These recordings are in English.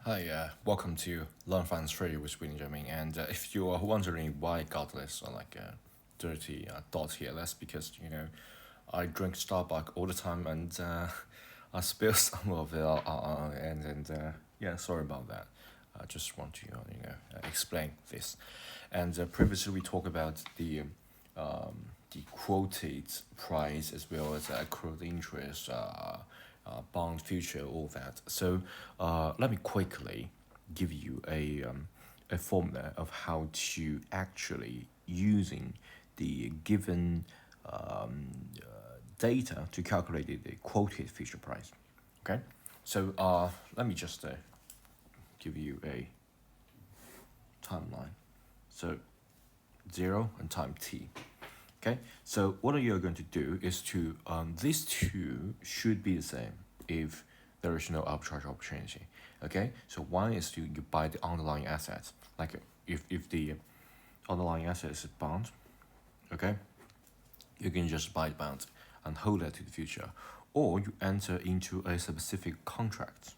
Hi, welcome to Learn Finance Trader with William Jamming. And if you are wondering why I got this dirty dot here, that's because I drink Starbucks all the time and I spill some of it yeah, sorry about that. I just want to explain this. And previously we talked about the quoted price as well as accrued interest, bond future, all that. So let me quickly give you a formula of how to actually using the given data to calculate the quoted future price. Okay, so let me just give you a timeline. So 0 and time t. Okay, so what you're going to do is to, these two should be the same if there is no arbitrage opportunity. Okay, so one is to you buy the underlying assets, like if the underlying asset is a bond, okay, you can just buy the bond and hold that to the future, or you enter into a specific contract.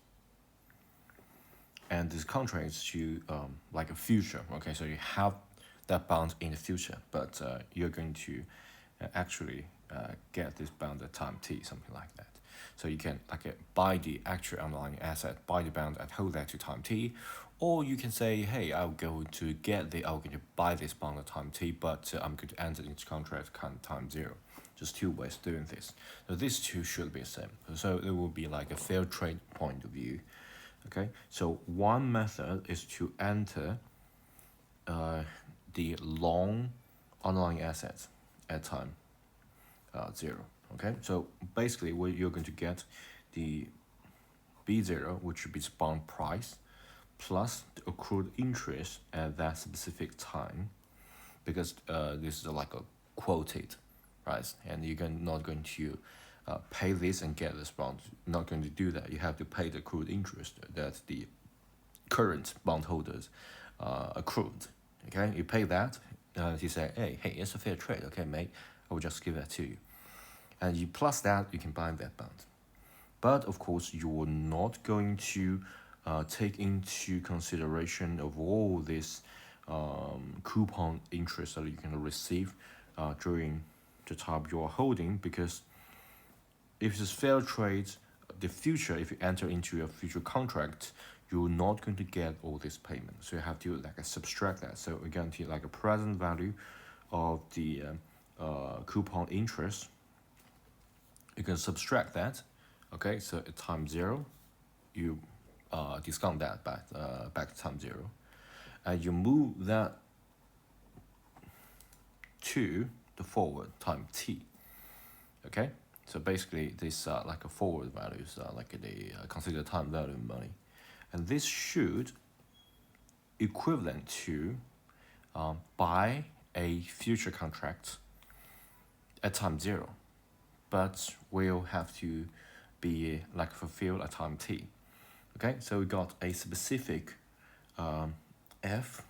And this contract is to like a future, okay, so you have that bond in the future, but you're going to actually get this bond at time t, something like that. So you can buy the actual underlying asset, buy the bond and hold that to time t, or you can say, hey, I'm going to buy this bond at time t, but I'm going to enter into contract at time 0. Just two ways of doing this. So these two should be the same. So it will be like a fair trade point of view. Okay, so one method is to enter the long underlying assets at time 0. Okay, so basically what you're going to get the B0, which would be bond price, plus the accrued interest at that specific time, because this is like a quoted price, and you're not going to pay this and get this bond. You're not going to do that. You have to pay the accrued interest that the current bondholders accrued. Okay, you pay that. You say, hey, it's a fair trade. Okay, mate, I will just give that to you, and you plus that you can buy that bond. But of course, you're not going to take into consideration of all this coupon interest that you can receive during the time you're holding, because if it's fair trade, the future, if you enter into a future contract, you're not going to get all this payment. So you have to subtract that. So we guarantee a present value of the coupon interest. You can subtract that. Okay, so at time 0, you discount that back to time 0, and you move that to the forward time t. Okay, so basically this like a forward values the considered time value of money, and this should equivalent to buy a future contract at time 0, but will have to be fulfilled at time t. Okay, so we got a specific F0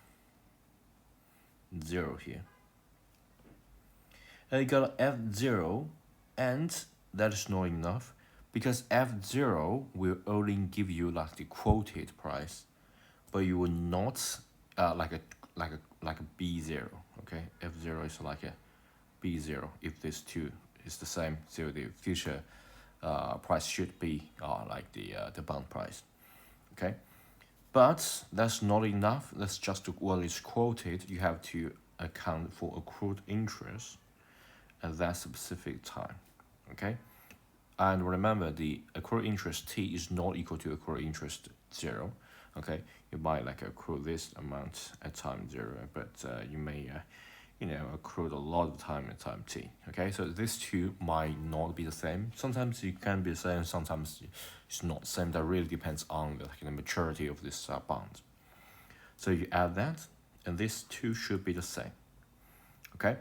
here. And you got F0, and that is not enough, because F0 will only give you the quoted price, but you will not like a B0. Okay, F0 is like a B0 if this two is the same, so the future price should be the bond price. Okay, but that's not enough. That's just what is quoted. You have to account for accrued interest at that specific time. Okay, and remember, the accrued interest t is not equal to accrued interest 0. Okay, you might accrue this amount at time 0, but you may accrue a lot of time at time t. Okay, so these two might not be the same. Sometimes it can be the same, sometimes it's not the same. That really depends on the maturity of this bond. So you add that, and these two should be the same. Okay,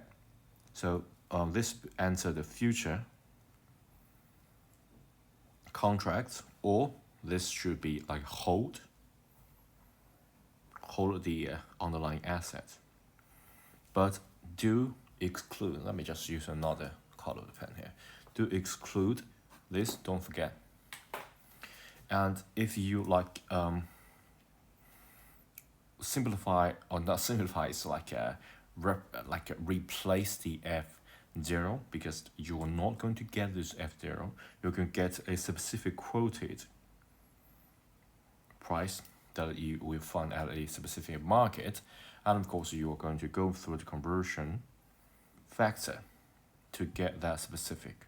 so this enter the future contracts, or this should be hold the underlying asset, but do exclude, let me just use another color pen here, do exclude this, don't forget. And if you simplify, or not simplify, it's like replace the f0, because you are not going to get this f0. You're going to get a specific quoted price that you will find at a specific market, and of course you are going to go through the conversion factor to get that specific,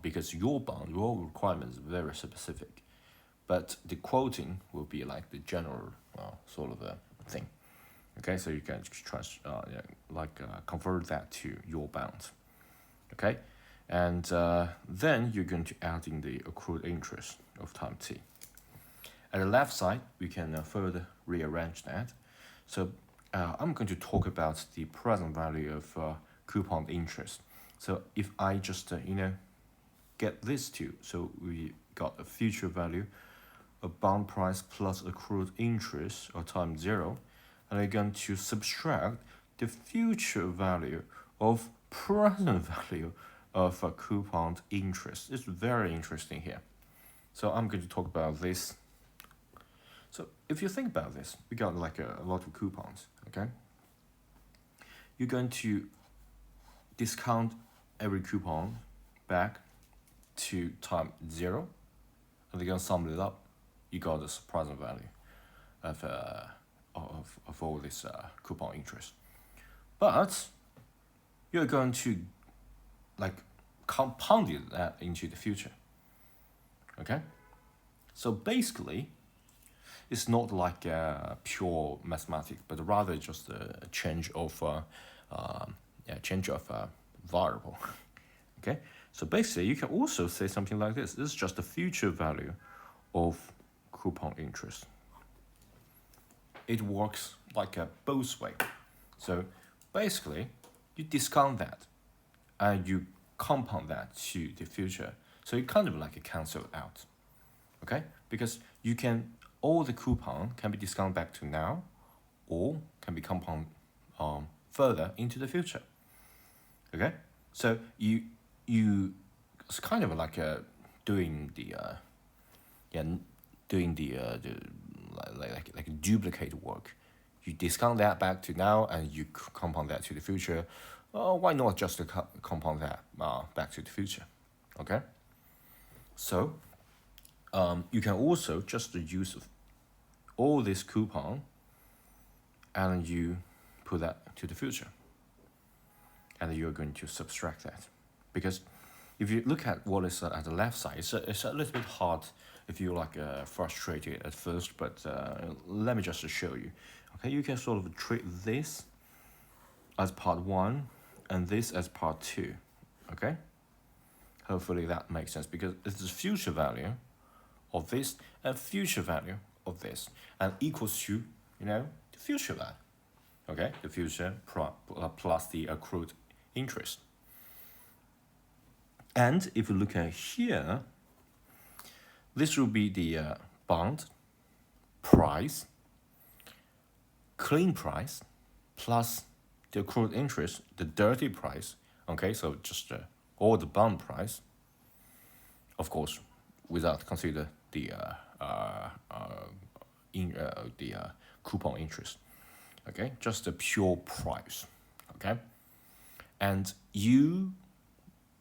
because your bond, your requirement is very specific, but the quoting will be like the general sort of a thing. Okay, so you can convert that to your bound. Okay, and then you're going to add in the accrued interest of time t. At the left side, we can further rearrange that. So I'm going to talk about the present value of coupon interest. So if I just get these two, so we got a future value, a bond price plus accrued interest or time 0, and we're going to subtract the future value of present value of a coupon interest. It's very interesting here. So I'm going to talk about this. So if you think about this, we got like a lot of coupons, okay? You're going to discount every coupon back to time 0, and you're going to sum it up. You got the present value of all this coupon interest. But you're going to like compound that into the future, okay? So basically, it's not like pure mathematics, but rather just a change of variable. Okay, so basically you can also say something like this. This is just the future value of coupon interest. It works like a both way. So basically, you discount that and you compound that to the future. So you kind of like cancel out. Okay, because you can, all the coupon can be discounted back to now, or can be compound further into the future. Okay, so you it's kind of like doing the like duplicate work. You discount that back to now and you compound that to the future. Why not just compound that back to the future? Okay, so you can also just use all this coupon and you put that to the future, and you're going to subtract that, because if you look at what is at the left side, it's a little bit hard if you're like frustrated at first, but let me just show you. Okay, you can sort of treat this as part 1 and this as part 2. Okay, hopefully that makes sense, because it's the future value of this and future value of this, and equals to the future value. Okay, the future plus the accrued interest. And if you look at here, this will be the bond price, clean price, plus the accrued interest, the dirty price. Okay, so just all the bond price, of course, without consider the coupon interest. Okay, just the pure price. Okay, and you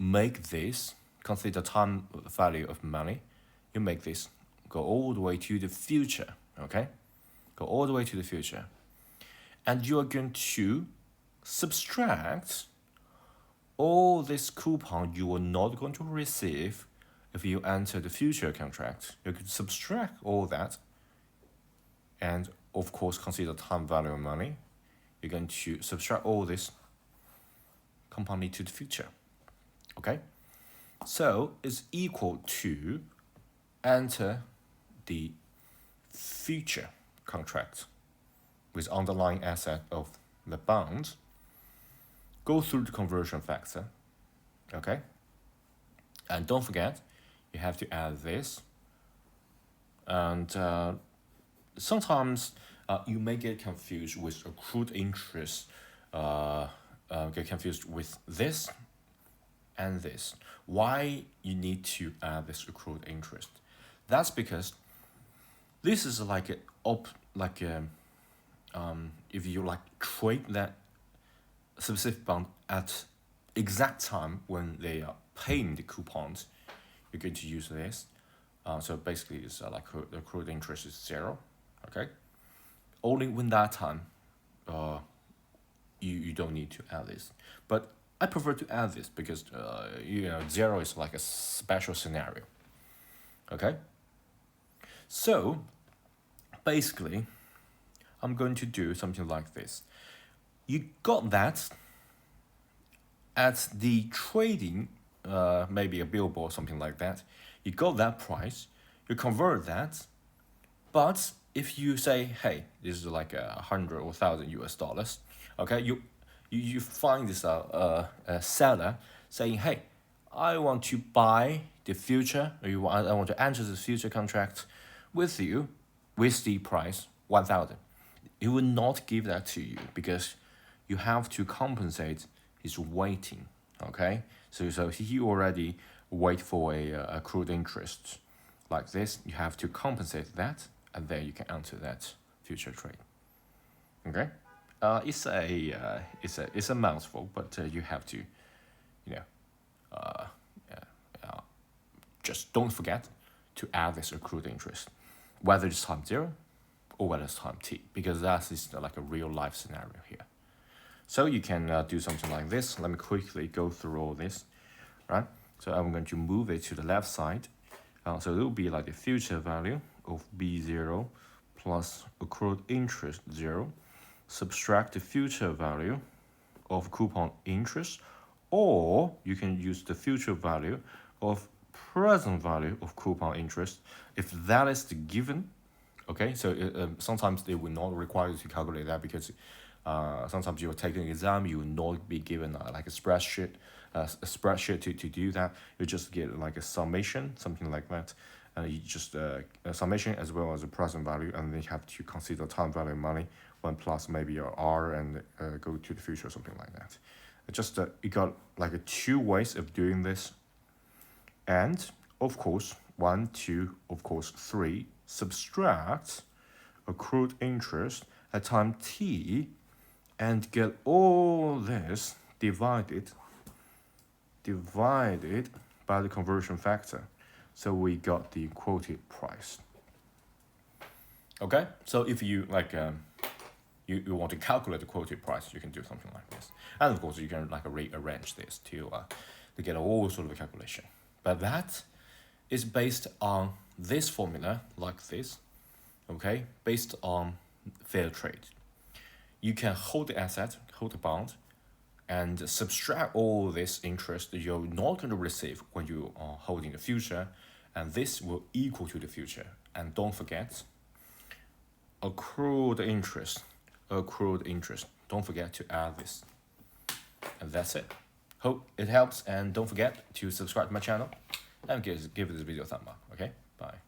make this, consider time value of money, you make this go all the way to the future. Okay, go all the way to the future, and you are going to subtract all this coupon you are not going to receive if you enter the future contract. You could subtract all that, and of course consider time value of money. You're going to subtract all this, compound it to the future. Okay, so it's equal to enter the future contract with underlying asset of the bond, go through the conversion factor. Okay, and don't forget you have to add this, and sometimes you may get confused with accrued interest, get confused with this and this. Why you need to add this accrued interest? That's because this is like if you like trade that specific bond at exact time when they are paying the coupons, you're going to use this. So basically, it's like the accrued interest is 0. Okay, only when that time, you don't need to add this. But I prefer to add this because 0 is like a special scenario. Okay, so basically, I'm going to do something like this. You got that at the trading, maybe a billboard, something like that. You got that price, you convert that, but if you say, hey, this is like 100 or 1,000 US dollars, okay, you find this a seller saying, hey, I want to buy the future, or I want to enter the future contract with you with the price 1,000. He will not give that to you because you have to compensate his waiting. Okay, so he already wait for a accrued interest like this. You have to compensate that, and then you can enter that future trade. Okay, it's a mouthful, but you have to, just don't forget to add this accrued interest, whether it's time 0 or whether it's time t, because that is like a real life scenario here. So you can do something like this. Let me quickly go through all this, right? So I'm going to move it to the left side. So it will be like the future value of B0 plus accrued interest 0, subtract the future value of coupon interest, or you can use the future value of present value of coupon interest if that is the given. Okay, so sometimes they will not require you to calculate that because sometimes you're taking an exam, you will not be given like a spreadsheet to do that. You just get like a summation, something like that. You just a summation as well as a present value, and then you have to consider time value of money, 1 plus maybe your R, and go to the future, something like that. Just you got like 2 ways of doing this, and of course 1, 2, of course 3. Subtract accrued interest at time t, and get all this divided by the conversion factor. So we got the quoted price. Okay, so if you like you want to calculate the quoted price, you can do something like this, and of course you can like rearrange this to get all sort of a calculation. But that is based on this formula, like this, okay, based on fair trade. You can hold the asset, hold the bond, and subtract all this interest that you're not going to receive when you are holding the future, and this will equal to the future. And don't forget, accrued interest. Don't forget to add this. And that's it. Hope it helps, and don't forget to subscribe to my channel and give this video a thumb up. Okay, bye.